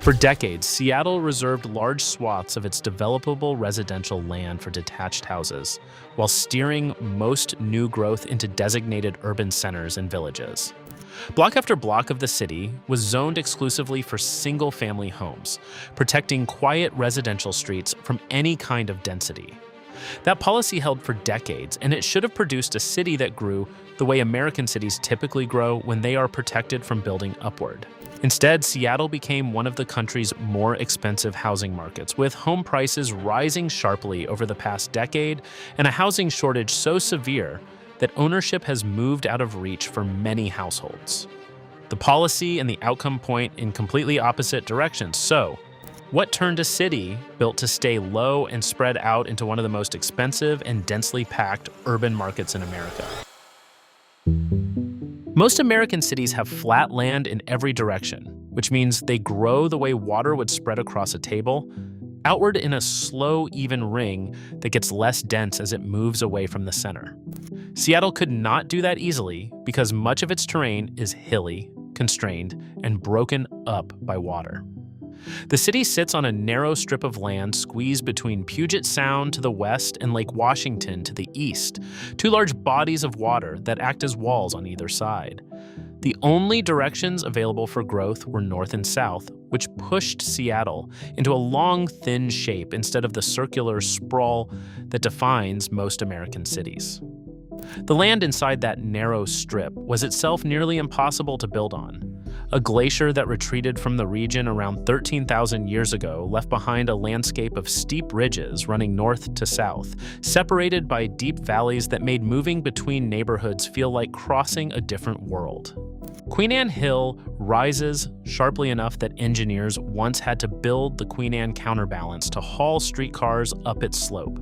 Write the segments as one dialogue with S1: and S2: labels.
S1: For decades, Seattle reserved large swaths of its developable residential land for detached houses, while steering most new growth into designated urban centers and villages. Block after block of the city was zoned exclusively for single-family homes, protecting quiet residential streets from any kind of density. That policy held for decades, and it should have produced a city that grew the way American cities typically grow when they are protected from building upward. Instead, Seattle became one of the country's more expensive housing markets, with home prices rising sharply over the past decade and a housing shortage so severe that ownership has moved out of reach for many households. The policy and the outcome point in completely opposite directions. So, what turned a city built to stay low and spread out into one of the most expensive and densely packed urban markets in America? Most American cities have flat land in every direction, which means they grow the way water would spread across a table, outward in a slow, even ring that gets less dense as it moves away from the center. Seattle could not do that easily because much of its terrain is hilly, constrained, and broken up by water. The city sits on a narrow strip of land squeezed between Puget Sound to the west and Lake Washington to the east, two large bodies of water that act as walls on either side. The only directions available for growth were north and south, which pushed Seattle into a long, thin shape instead of the circular sprawl that defines most American cities. The land inside that narrow strip was itself nearly impossible to build on. A glacier that retreated from the region around 13,000 years ago left behind a landscape of steep ridges running north to south, separated by deep valleys that made moving between neighborhoods feel like crossing a different world. Queen Anne Hill rises sharply enough that engineers once had to build the Queen Anne counterbalance to haul streetcars up its slope.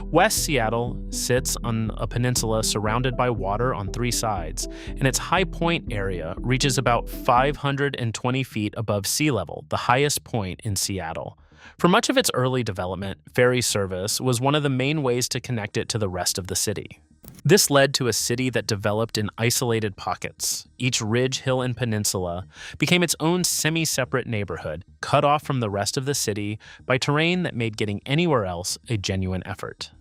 S1: West Seattle sits on a peninsula surrounded by water on three sides, and its high point area reaches about 520 feet above sea level, the highest point in Seattle. For much of its early development, ferry service was one of the main ways to connect it to the rest of the city. This led to a city that developed in isolated pockets. Each ridge, hill, and peninsula became its own semi-separate neighborhood, cut off from the rest of the city by terrain that made getting anywhere else a genuine effort.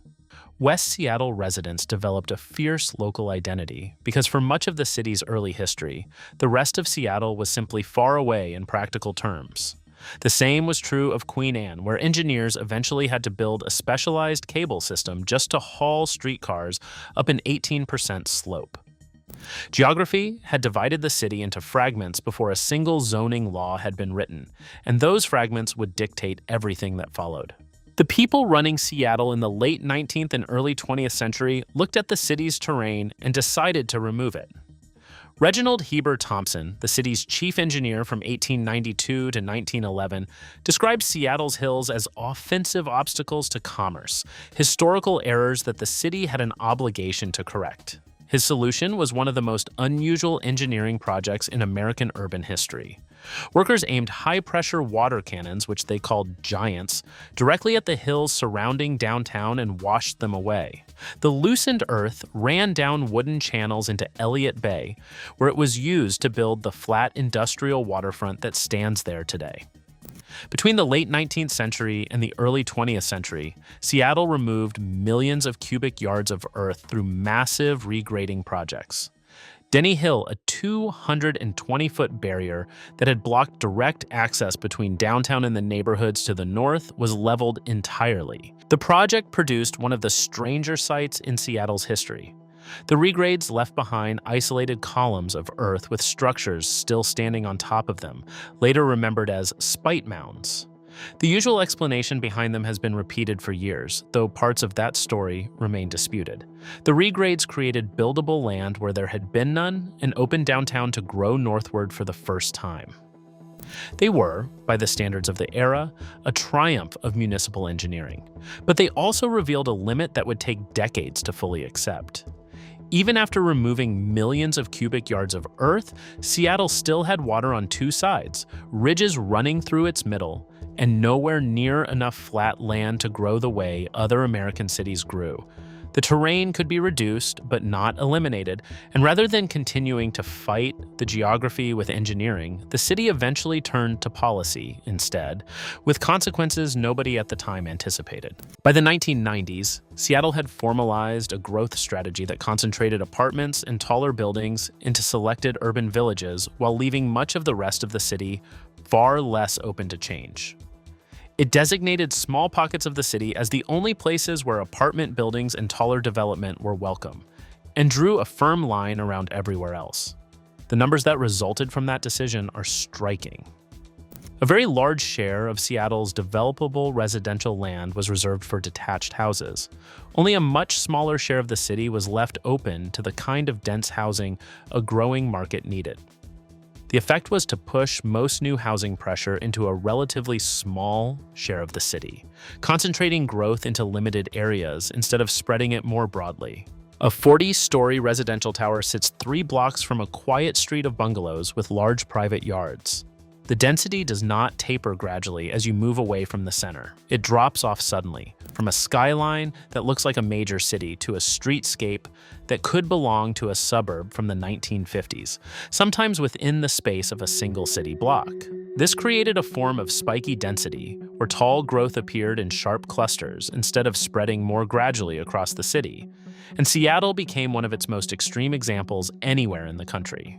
S1: West Seattle residents developed a fierce local identity because for much of the city's early history, the rest of Seattle was simply far away in practical terms. The same was true of Queen Anne, where engineers eventually had to build a specialized cable system just to haul streetcars up an 18% slope. Geography had divided the city into fragments before a single zoning law had been written, and those fragments would dictate everything that followed. The people running Seattle in the late 19th and early 20th century looked at the city's terrain and decided to remove it. Reginald Heber Thompson, the city's chief engineer from 1892 to 1911, described Seattle's hills as offensive obstacles to commerce, historical errors that the city had an obligation to correct. His solution was one of the most unusual engineering projects in American urban history. Workers aimed high-pressure water cannons, which they called giants, directly at the hills surrounding downtown and washed them away. The loosened earth ran down wooden channels into Elliott Bay, where it was used to build the flat industrial waterfront that stands there today. Between the late 19th century and the early 20th century, Seattle removed millions of cubic yards of earth through massive regrading projects. Denny Hill, a 220-foot barrier that had blocked direct access between downtown and the neighborhoods to the north, was leveled entirely. The project produced one of the stranger sights in Seattle's history. The regrades left behind isolated columns of earth with structures still standing on top of them, later remembered as spite mounds. The usual explanation behind them has been repeated for years, though parts of that story remain disputed. The regrades created buildable land where there had been none and opened downtown to grow northward for the first time. They were, by the standards of the era, a triumph of municipal engineering, but they also revealed a limit that would take decades to fully accept. Even after removing millions of cubic yards of earth, Seattle still had water on two sides, ridges running through its middle, and nowhere near enough flat land to grow the way other American cities grew. The terrain could be reduced, but not eliminated, and rather than continuing to fight the geography with engineering, the city eventually turned to policy instead, with consequences nobody at the time anticipated. By the 1990s, Seattle had formalized a growth strategy that concentrated apartments and taller buildings into selected urban villages while leaving much of the rest of the city far less open to change. It designated small pockets of the city as the only places where apartment buildings and taller development were welcome, and drew a firm line around everywhere else. The numbers that resulted from that decision are striking. A very large share of Seattle's developable residential land was reserved for detached houses. Only a much smaller share of the city was left open to the kind of dense housing a growing market needed. The effect was to push most new housing pressure into a relatively small share of the city, concentrating growth into limited areas instead of spreading it more broadly. A 40-story residential tower sits 3 blocks from a quiet street of bungalows with large private yards. The density does not taper gradually as you move away from the center. It drops off suddenly, from a skyline that looks like a major city to a streetscape that could belong to a suburb from the 1950s, sometimes within the space of a single city block. This created a form of spiky density, where tall growth appeared in sharp clusters instead of spreading more gradually across the city, and Seattle became one of its most extreme examples anywhere in the country.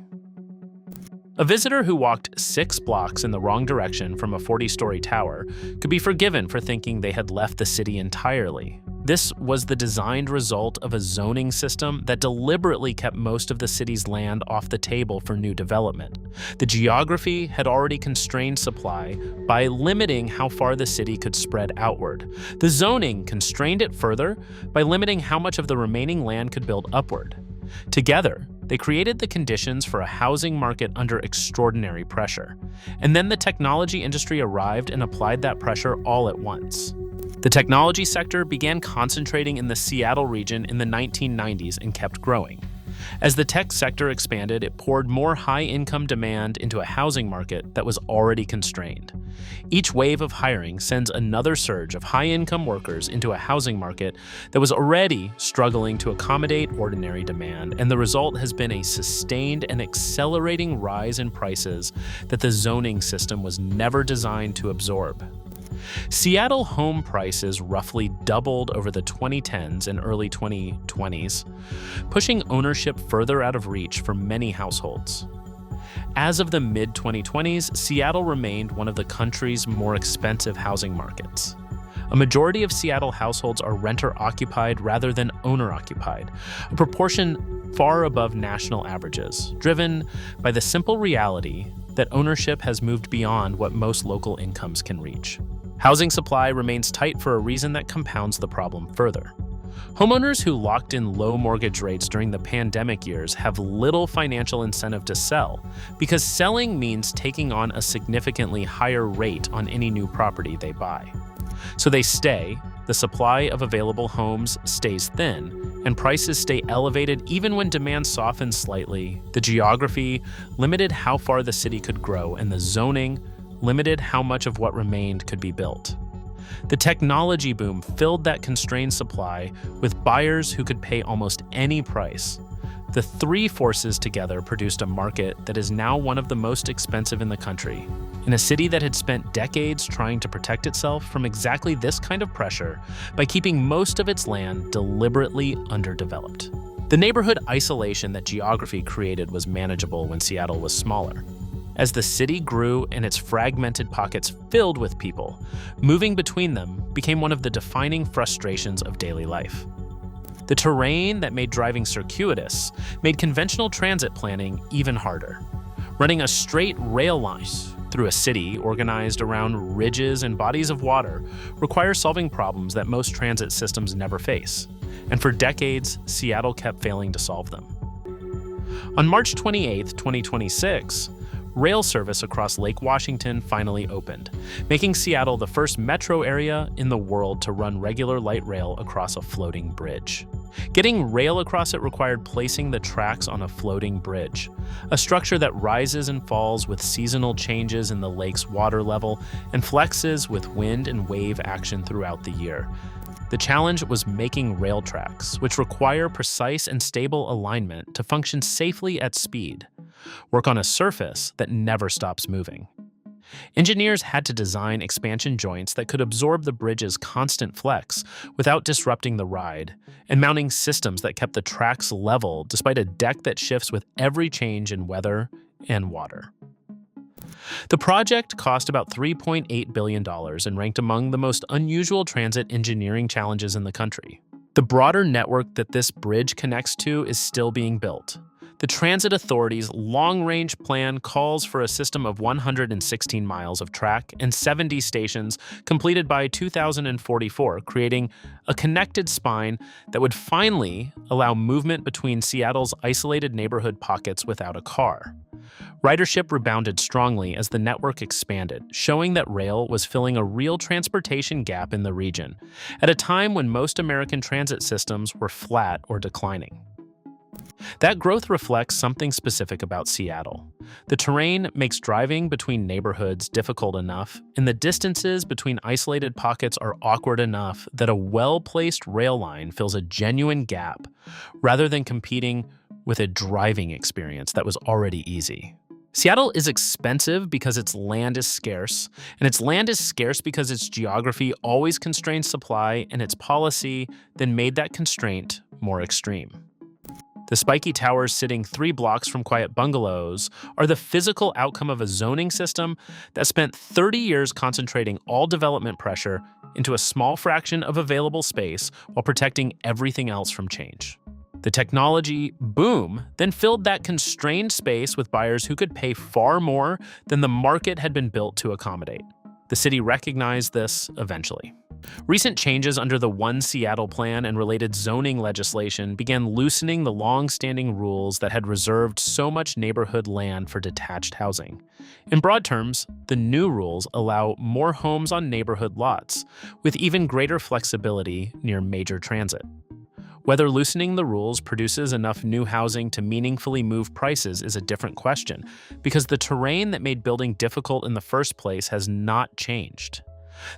S1: A visitor who walked 6 blocks in the wrong direction from a 40-story tower could be forgiven for thinking they had left the city entirely. This was the designed result of a zoning system that deliberately kept most of the city's land off the table for new development. The geography had already constrained supply by limiting how far the city could spread outward. The zoning constrained it further by limiting how much of the remaining land could build upward. Together, they created the conditions for a housing market under extraordinary pressure. And then the technology industry arrived and applied that pressure all at once. The technology sector began concentrating in the Seattle region in the 1990s and kept growing. As the tech sector expanded, it poured more high-income demand into a housing market that was already constrained. Each wave of hiring sends another surge of high-income workers into a housing market that was already struggling to accommodate ordinary demand, and the result has been a sustained and accelerating rise in prices that the zoning system was never designed to absorb. Seattle home prices roughly doubled over the 2010s and early 2020s, pushing ownership further out of reach for many households. As of the mid-2020s, Seattle remained one of the country's more expensive housing markets. A majority of Seattle households are renter-occupied rather than owner-occupied, a proportion far above national averages, driven by the simple reality that ownership has moved beyond what most local incomes can reach. Housing supply remains tight for a reason that compounds the problem further. Homeowners who locked in low mortgage rates during the pandemic years have little financial incentive to sell, because selling means taking on a significantly higher rate on any new property they buy. So they stay, the supply of available homes stays thin, and prices stay elevated even when demand softens slightly. The geography limited how far the city could grow, and the zoning limited how much of what remained could be built. The technology boom filled that constrained supply with buyers who could pay almost any price. The 3 forces together produced a market that is now one of the most expensive in the country, in a city that had spent decades trying to protect itself from exactly this kind of pressure by keeping most of its land deliberately underdeveloped. The neighborhood isolation that geography created was manageable when Seattle was smaller. As the city grew and its fragmented pockets filled with people, moving between them became one of the defining frustrations of daily life. The terrain that made driving circuitous made conventional transit planning even harder. Running a straight rail line through a city organized around ridges and bodies of water requires solving problems that most transit systems never face. And for decades, Seattle kept failing to solve them. On March 28, 2026, rail service across Lake Washington finally opened, making Seattle the first metro area in the world to run regular light rail across a floating bridge. Getting rail across it required placing the tracks on a floating bridge, a structure that rises and falls with seasonal changes in the lake's water level and flexes with wind and wave action throughout the year. The challenge was making rail tracks, which require precise and stable alignment to function safely at speed, work on a surface that never stops moving. Engineers had to design expansion joints that could absorb the bridge's constant flex without disrupting the ride, and mounting systems that kept the tracks level despite a deck that shifts with every change in weather and water. The project cost about $3.8 billion and ranked among the most unusual transit engineering challenges in the country. The broader network that this bridge connects to is still being built. The Transit Authority's long-range plan calls for a system of 116 miles of track and 70 stations completed by 2044, creating a connected spine that would finally allow movement between Seattle's isolated neighborhood pockets without a car. Ridership rebounded strongly as the network expanded, showing that rail was filling a real transportation gap in the region, at a time when most American transit systems were flat or declining. That growth reflects something specific about Seattle. The terrain makes driving between neighborhoods difficult enough, and the distances between isolated pockets are awkward enough that a well-placed rail line fills a genuine gap, rather than competing with a driving experience that was already easy. Seattle is expensive because its land is scarce, and its land is scarce because its geography always constrains supply, and its policy then made that constraint more extreme. The spiky towers sitting 3 blocks from quiet bungalows are the physical outcome of a zoning system that spent 30 years concentrating all development pressure into a small fraction of available space while protecting everything else from change. The technology boom then filled that constrained space with buyers who could pay far more than the market had been built to accommodate. The city recognized this eventually. Recent changes under the One Seattle Plan and related zoning legislation began loosening the long-standing rules that had reserved so much neighborhood land for detached housing. In broad terms, the new rules allow more homes on neighborhood lots, with even greater flexibility near major transit. Whether loosening the rules produces enough new housing to meaningfully move prices is a different question, because the terrain that made building difficult in the first place has not changed.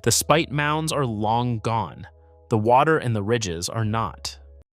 S1: The spite mounds are long gone. The water and the ridges are not.